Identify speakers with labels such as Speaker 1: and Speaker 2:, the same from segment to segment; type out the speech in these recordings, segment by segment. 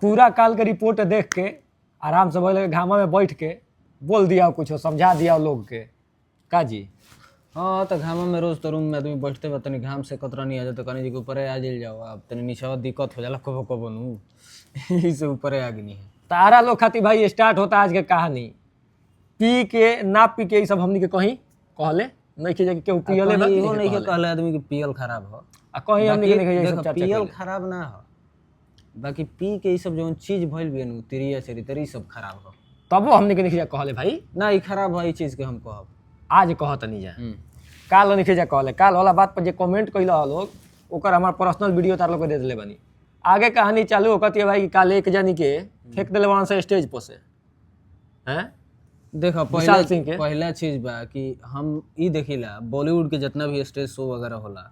Speaker 1: पूरा काल के रिपोर्ट देख के आराम से बोले घामा में बैठ के बोल दिया कुछ समझा दिया लोग के का जी।
Speaker 2: हाँ तो घामा में रोज तो रूम में आदमी बैठते बा तनी घाम से कतरा नहीं आ जाता कनी जी के ऊपर आ जल जाओ आप तनी नीचे दिक्कत हो जाला कबो कबो नु इसे ऊपर आ गई है।
Speaker 1: तारा लोग खातिर भाई स्टार्ट होता आज के कहानी। पी के ना पी के सब हमनी के कहीं कहले नहीं के केहू पियले बा
Speaker 2: इहो नहीं के कहले आदमी के पियल खराब हो
Speaker 1: आ कहीं हमनी के नहीं सब चर्चा
Speaker 2: पियल खराब ना हो बाकी पी के ई सब जो चीज भइल बिया नु तिरिया चरितरी सब खराब हो
Speaker 1: तबो हमनी के नहीं कहले भाई
Speaker 2: ना ई खराब है ई चीज के हम कहब
Speaker 1: आज कहत नहीं जा काल नहीं जा कहले काल वाला बात पर जे कमेंट कइला लोग ओकर हमार पर्सनल वीडियो तार लोग के दे देले बनी। आगे कहानी चालू होकत है भाई कि काल एक जनी के फेंक देले वहां से स्टेज पर से हैं।
Speaker 2: देखो पहला चीज बा कि हम ई देखिला बॉलीवुड के जितना भी स्टेज शो वगैरह होला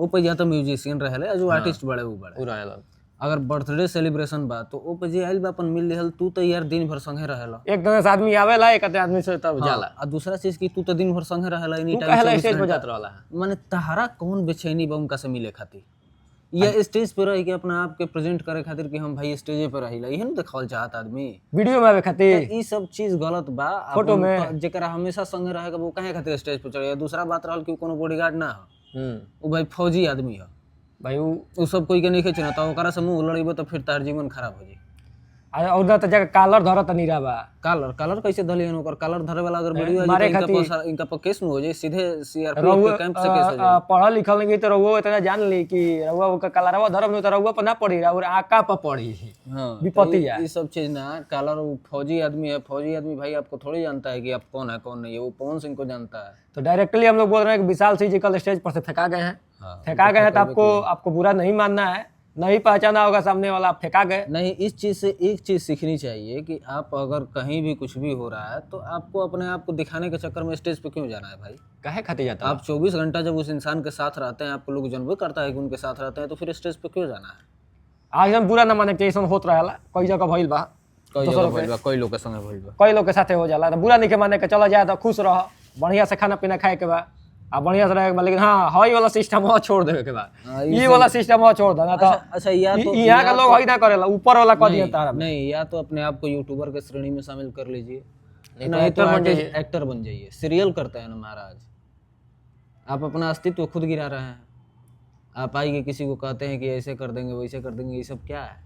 Speaker 2: ओ पे या तो म्यूजिशियन रहेले जो आर्टिस्ट बड़े उ बड़े अगर बर्थडे सेलिब्रेशन बा तो ओ पे जे आइल बा अपन मिल रहल तू तो यार दिन भर संगे रहेला
Speaker 1: एक दिन से आदमी आवेला एक आदमी से तब जाला
Speaker 2: आ दूसरा चीज कि तू तो दिन भर संगे रहेला एनी
Speaker 1: तू कहला स्टेज पर जात रहला
Speaker 2: माने तहरा कौन बेचैनी बा उनका से मिले खातिर या स्टेज पे रह के अपना आप के प्रेजेंट करे खातिर कि हम भाई स्टेज पे रहिला इहे न देखावल चाहत आदमी
Speaker 1: वीडियो में आवे खातिर
Speaker 2: ई सब चीज गलत बा
Speaker 1: फोटो में
Speaker 2: जेकरा हमेशा संगे रहे के वो काहे खातिर स्टेज पे चढ़े। दूसरा बात रहल कि कोनो बॉडीगार्ड ना हो वो भाई फौजी आदमी हो
Speaker 1: भाई
Speaker 2: उ सब कोई के नहीं खींचना तो ओकरा से मुंह लड़ीबो तो फिर तार जीवन खराब हो जाई।
Speaker 1: और उधर तो जगह कालर धरत नहीं रहा बा
Speaker 2: कालर कैसे धलियन ओकर कालर धरे वाला अगर वीडियो आ जाए इनका पर केस न हो जाए सीधे सीआरपीएफ के कैंप से केस हो जाए।
Speaker 1: पढ़ल लिखल नहीं तो रहुआ इतना जान ली कि रहुआ ओकर कलरवा धरब नहीं तो रहुआ पर ना पड़ी और आका पर पड़ी
Speaker 2: हां
Speaker 1: विपत्ति है
Speaker 2: ये सब चीज ना कालर फौजी आदमी है फौजी आदमी भाई आपको थोड़ी जानता है कि आप कौन है कौन नहीं है वो पवन सिंह को जानता है।
Speaker 1: तो डायरेक्टली हम लोग बोल रहे हैं कि विशाल सिंह जी कल स्टेज पर से फेंका गए हैं फेंका गए हैं तो आपको बुरा नहीं मानना है नहीं पहचाना होगा सामने वाला आप फेंका गए
Speaker 2: नहीं। इस चीज से एक चीज सीखनी चाहिए कि आप अगर कहीं भी कुछ भी हो रहा है तो आपको अपने आप को दिखाने के चक्कर में स्टेज पे क्यों जाना है भाई
Speaker 1: काहे खाते जाता है।
Speaker 2: आप 24 घंटा जब उस इंसान के साथ रहते हैं आपको लोग जानबे करता है कि उनके साथ रहते हैं तो फिर स्टेज पे क्यों जाना है।
Speaker 1: आज हम बुरा ना माने कि ऐसा होत रहेला कई जगह भइल बा
Speaker 2: कई लोग के संगे भइल बा
Speaker 1: कई लोग के साथे हो जाला तो बुरा नहीं के माने के चला जाए तो खुश रह बढ़िया से खाना पीना खाए के बा आ बढ़िया से रहे लेकिन हाँ हई वाला सिस्टम हो छोड़ देवे के बाद ये वाला सिस्टम हो छोड़ देना तो
Speaker 2: अच्छा या तो
Speaker 1: यहाँ का लोग हई ना करेला ऊपर वाला कर दिया तारा
Speaker 2: नहीं या तो अपने आप को यूट्यूबर के श्रेणी में शामिल कर लीजिए नहीं तो एक्टर बन जाइए सीरियल करते हैं ना महाराज। आप अपना अस्तित्व खुद गिरा रहे हैं। आप आइए किसी को कहते हैं कि ऐसे कर देंगे वैसे कर देंगे ये सब क्या है।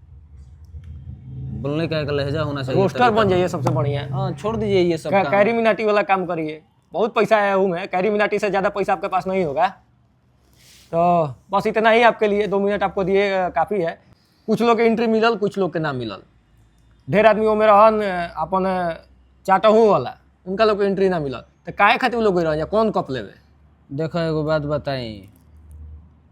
Speaker 2: बोलने का एक लहजा होना चाहिए।
Speaker 1: रोस्टर बन जाइए सबसे बढ़िया।
Speaker 2: हाँ छोड़ दीजिए ये सब
Speaker 1: कैरी मिनाटी वाला काम करिए बहुत पैसा है में कैरी मिनाटी से ज़्यादा पैसा आपके पास नहीं होगा। तो बस इतना ही आपके लिए 2 मिनट आपको दिए काफ़ी है। कुछ लोग के एंट्री मिलल कुछ लोग के ना मिलल ढेर आदमी वो में रहन अपन चाटहू वाला उनका लोग के एंट्री ना मिलल तो काहे खातिर लोग रह कौन कप लेवे।
Speaker 2: देखो एगो बात बताई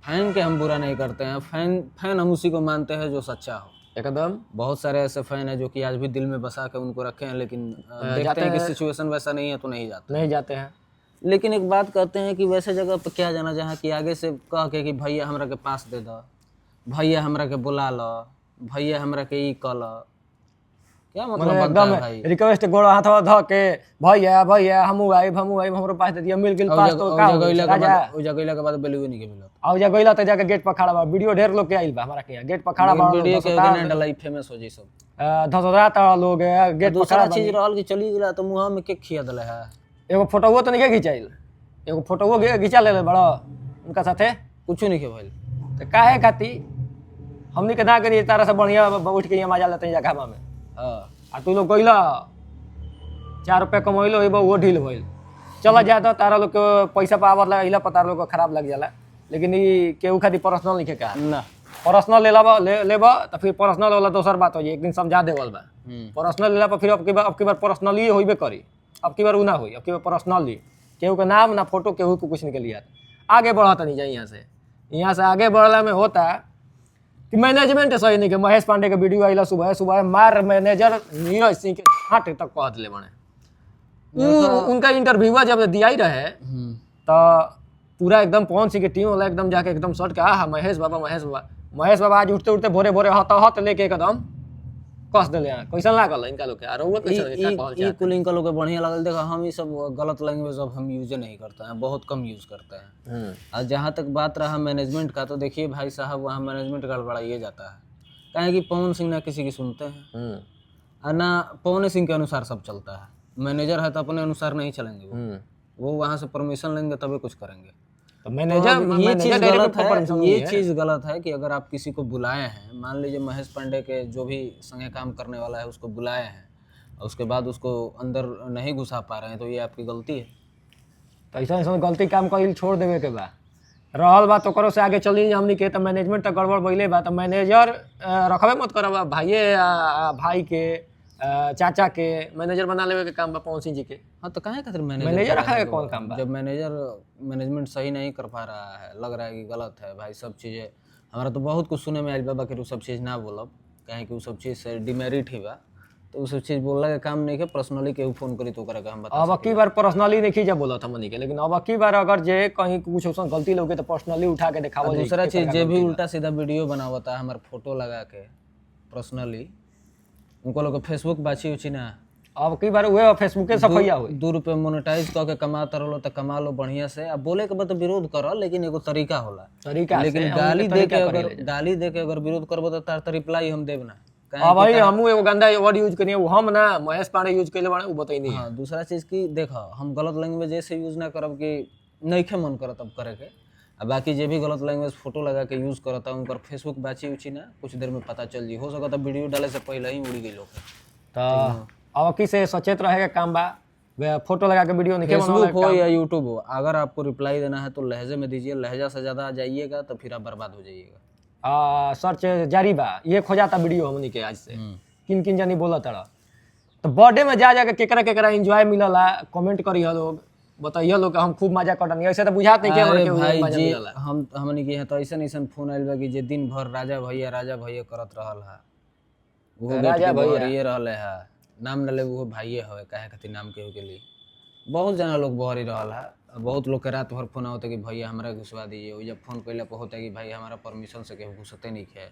Speaker 2: फैन के हम बुरा नहीं करते हैं फैन हम उसी को मानते हैं जो सच्चा हो
Speaker 1: एकदम।
Speaker 2: बहुत सारे ऐसे फैन है जो कि आज भी दिल में बसा के उनको रखे हैं लेकिन देखते हैं कि सिचुएशन वैसा नहीं है तो नहीं जाते हैं। लेकिन एक बात कहते हैं कि वैसे जगह पर क्या जाना जहाँ कि आगे से कह के कि भैया हमरा के पास दे दो भैया हमरा के बुला लो भैया हमरा के ई कल क्या मतलब
Speaker 1: एकदम रिक्वेस्ट गोड़ हाथवा ध के भैया भैया हमहू आइब हमरो पास दे दिया मिल गेल पास तो का
Speaker 2: ओ जगैला के बाद वैल्यू नहीं के मिलत
Speaker 1: आ जगैला त जाके गेट पर खड़ा बा वीडियो ढेर लोग के आइल बा हमरा के गेट पर खड़ा बा
Speaker 2: वीडियो के गाना डलाई फेमस हो जाई सब
Speaker 1: धसरा त लोग गेट पर खड़ा
Speaker 2: चीज रहल कि चली गेला तो मुंह में के खिया देले है।
Speaker 1: एगो फोटोवो तो नहीं खिंचाइल एगो फोटोवो खिंचा लेले बड़ा उनका साथे कुछ नहीं के भइल त काहे खाती हमनी के ना करिए तारा से बढ़िया उठ के मजा लेते हैं जगह में। आ तू लोग गइला 4 रुपया कमैलो वो ढील भइल चला जाए तो तारा लोग के पैसा पावर लगा पता लोग को खराब लग जाला लेकिन ये केहू खातिर पर्सनल नहीं का ना पर्सनल लेबा तो फिर पर्सनल वाला दोसर बात हो जाए एक दिन समझा देवल बा पर्सनल लेला पर फिर अब की बार पर्सनली होइबे करी अब की बार उ ना होई अब की बार पर्सनली केहू का नाम ना फोटो केहू को कुछ निकल लिया आगे बढ़ता नहीं जाए यहाँ से आगे बढ़ला में होता कि मैनेजमेंट सही नहीं के महेश पांडे के वीडियो आइला सुबह मार मैनेजर नीरज सिंह के हाथ तक कह दिले बने उनका इंटरव्यूआ जब दिया ही रहे तो पूरा एकदम पवन सिंह की टीम वाला एकदम जाके एकदम शर्ट के महेश बाबा आज उठते उठते भोरे भोरे हत लेके एकदम कस दिले कैसा लागल इनका लोग के और वो
Speaker 2: कैसे कुल इनका लोग बढ़िया लागल। देखो हम ये सब गलत लैंग्वेज अब हम यूज नहीं करते हैं बहुत कम यूज करते हैं। और जहाँ तक बात रहा मैनेजमेंट का तो देखिए भाई साहब वहाँ मैनेजमेंट गड़बड़ाइए जाता है कहें कि पवन सिंह ना किसी की सुनते हैं और ना पवन सिंह के अनुसार सब चलता है। मैनेजर है तो अपने अनुसार नहीं चलेंगे वो वहाँ से परमिशन लेंगे तभी कुछ करेंगे।
Speaker 1: तो मैनेजर
Speaker 2: तो ये चीज़ गलत है,
Speaker 1: परमिशन
Speaker 2: ये चीज़ गलत है कि अगर आप किसी को बुलाए हैं, मान लीजिए महेश पांडे के जो भी संगे काम करने वाला है उसको बुलाए हैं और उसके बाद उसको अंदर नहीं घुसा पा रहे हैं, तो ये आपकी गलती है।
Speaker 1: तो ऐसा गलती काम कर छोड़ देवे के बा। रहल बात ओकरो से आगे चली हमनी के, तो मैनेजमेंट तो गड़बड़ भइले बा। तो मैनेजर रखबे मत करब, भाइये भाई के चाचा के मैनेजर बना लेवे के काम बा पवन सिंह जी के।
Speaker 2: हाँ तो काहे खातिर
Speaker 1: मैनेजर रखा है कौन काम बा?
Speaker 2: जब मैनेजमेंट सही नहीं कर पा रहा है, लग रहा है कि गलत है भाई सब चीज़ें। हमारा तो बहुत कुछ सुने में आइल बा, बाकी वो सब चीज़ ना बोलब कहें कि वो सब चीज़ से डिमेरिट ही बा। तो वो सब चीज़ बोलला के काम नहीं के, पर्सनली केहू फोन करी तो ओकरा के हम बता।
Speaker 1: अब की बार पर्सनली नहीं खींचा बोला था मनी के, लेकिन अब की बार अगर जे कहीं कुछ उसमें गलती लोगे तो पर्सनली उठा के दिखावल।
Speaker 2: दूसरा चीज़ जे भी उल्टा सीधा वीडियो बनावता है हमारे फोटो लगा के पर्सनली, उनको लोग फेसबुक बाछी उची ना।
Speaker 1: अब की बार हुए फेसबुक के सफैया हुए
Speaker 2: 2 रुपये मोनेटाइज करके कमाता रहो तो कमा लो बढ़िया से। अब बोले के बाद विरोध करो, लेकिन एगो तरीका होला, लेकिन गाली दे के अगर विरोध करबो तो तार रिप्लाई हम देब ना।
Speaker 1: अब भाई हमहू एगो गंदा वर्ड यूज करिए, वो हम ना महेश पांडे यूज कइले बाड़े, उ बताई नहीं।
Speaker 2: हाँ, दूसरा चीज की देखो, हम गलत लैंग्वेज ऐसे यूज ना करब कि नइखे मन करत अब करे के। अब बाकी जे भी गलत लैंग्वेज फोटो लगा के यूज करता उनकर फेसबुक बाची उची ना, कुछ देर में पता चल जी। हो सकता वीडियो डाले से पहले ही उड़ी गई लोग।
Speaker 1: तो अब की से सचेत रहे का काम बा, फोटो लगा के वीडियो नहीं
Speaker 2: फेसबुक हो या यूट्यूब हो, अगर आपको रिप्लाई देना है तो लहजे में दीजिए। लहजा से ज़्यादा आ जाइएगा तो फिर आप बर्बाद हो जाइएगा।
Speaker 1: सर्च जारी बा, ये खोजाता वीडियो हमनी के आज से किन किन जानी बोला तड़ा। तो बर्थडे में जा जाके केकरा केकरा एंजॉय मिलला, कमेंट करी लोग, बताइए लोग हम खूब मजा करनी। ऐसे तो बुझात नहीं के
Speaker 2: भाई जी हमनी के यहाँ तो ऐसा फोन आइल बा कि जे दिन भर राजा भैया करत रहल है, वो राजा भैया ये रहले है, नाम न ले वो भाइये हवे, काहे खातिर नाम केहू के लिए बहुत जना लोग बहरी रहल है। बहुत लोग के रात भर फोन होता है कि भैया हमारा घुसवा दीजिए। वो जब फोन कैला पर होता है कि भाई हमारा परमिशन से केहू घुसते नहीं है,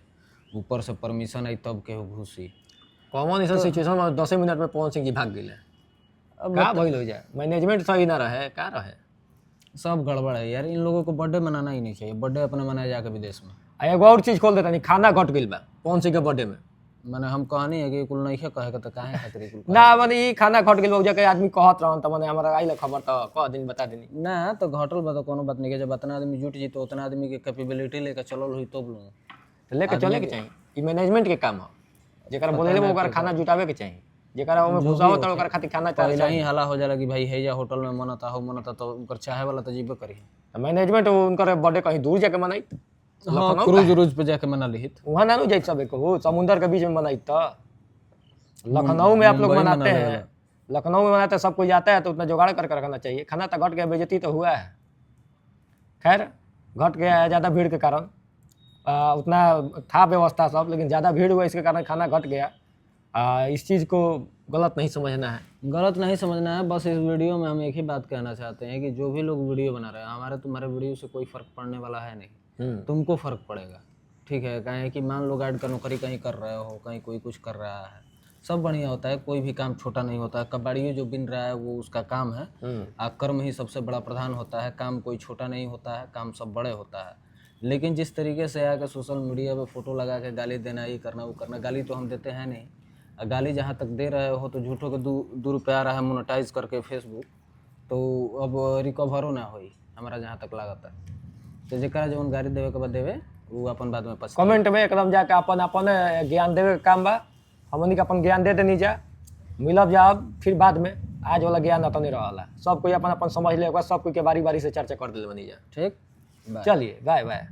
Speaker 2: ऊपर से परमिशन आई तब केहू घुसी।
Speaker 1: कॉमन ऐसा सिचुएशन में 10 मिनट में पवन सिंह जी भाग गए। अब का भइल हो जाए, मैनेजमेंट सही ना रहे, का रहे,
Speaker 2: सब गड़बड़ है यार। इन लोगों को बर्थडे मनाना ही नहीं चाहिए, बर्थडे अपना मनाया जाके विदेश में।
Speaker 1: एगो और चीज खोल देता नहीं, खाना घट गइल बा पवन सिंह के बर्थडे में।
Speaker 2: माने हम कहानी है कि कुल नहीं कहे तो काहे खातिर कुल
Speaker 1: ना माने ई खाना घट गेल जाके आदमी कहत रहन, त माने हमरा आइल खबर त कह दिन बता देनी
Speaker 2: ना। तो घटल बा तो कोनो बात नहीं के, जब उतना आदमी जुट जी तो उतना आदमी के कैपेबिलिटी लेके चलल हुई तब लोग
Speaker 1: तो लेके चले के चाहिए। ई मैनेजमेंट के काम है, जेकरा बोले ले ओकर खाना जुटावे के चाहिए, जेकरा ओमे घुसाओ त ओकर खातिर खाना
Speaker 2: पहले ही हाला हो जाला कि भाई है या होटल में मनता तो ओकर चाहे वाला तो जीबे करी।
Speaker 1: मैनेजमेंट उनकर बर्थडे कहीं दूर जाके मनाई,
Speaker 2: क्रूज पे जाके मना ली,
Speaker 1: वहां ना जाए सब को समुद्र के बीच में मनाई। तो लखनऊ में आप लोग मनाते हैं, लखनऊ में मनाते सब कोई जाता है तो उतना जुगाड़ करके रखना चाहिए। खाना तो घट गया, बेइज्जती तो हुआ है, खैर घट गया है ज़्यादा भीड़ के कारण। उतना था व्यवस्था सब, लेकिन ज़्यादा भीड़ हुआ इसके कारण खाना घट गया। इस चीज़ को गलत नहीं समझना है,
Speaker 2: गलत नहीं समझना है। बस इस वीडियो में हम एक ही बात कहना चाहते हैं कि जो भी लोग वीडियो बना रहे हैं, हमारे तुम्हारे वीडियो से कोई फ़र्क पड़ने वाला है नहीं, तुमको फ़र्क पड़ेगा, ठीक है। कहें कि मान लो गार्ड का नौकरी कहीं कर रहे हो, कहीं कोई कुछ कर रहा है, सब बढ़िया होता है, कोई भी काम छोटा नहीं होता है। कबाड़ियों जो बिन रहा है वो उसका काम है, कर्म ही सबसे बड़ा प्रधान होता है। काम कोई छोटा नहीं होता है, काम सब बड़े होता है। लेकिन जिस तरीके से आकर सोशल मीडिया पे फ़ोटो लगा के गाली देना, ये करना वो करना, गाली तो हम देते हैं नहीं। गाली जहाँ तक दे रहे हो तो झूठों के 2 रुपये आ रहा है मोनेटाइज करके फेसबुक, तो अब रिकवरो ना होई हमारा जहाँ तक लागत है। तो जरा जो गाड़ी देवे के बाद देवे वो अपन बाद में पछतावे।
Speaker 1: कमेंट में एकदम जाके अपन ज्ञान देवे के काम बा, हमनी के अपन ज्ञान दे देनी जा, मिलब जाब फिर बाद में। आज वाला ज्ञान अत नहीं रहा, सब कोई अपन समझ ले, सब कोई के बारी बारी से चर्चा कर दिल बनी जा,
Speaker 2: ठीक।
Speaker 1: चलिए बाय बाय।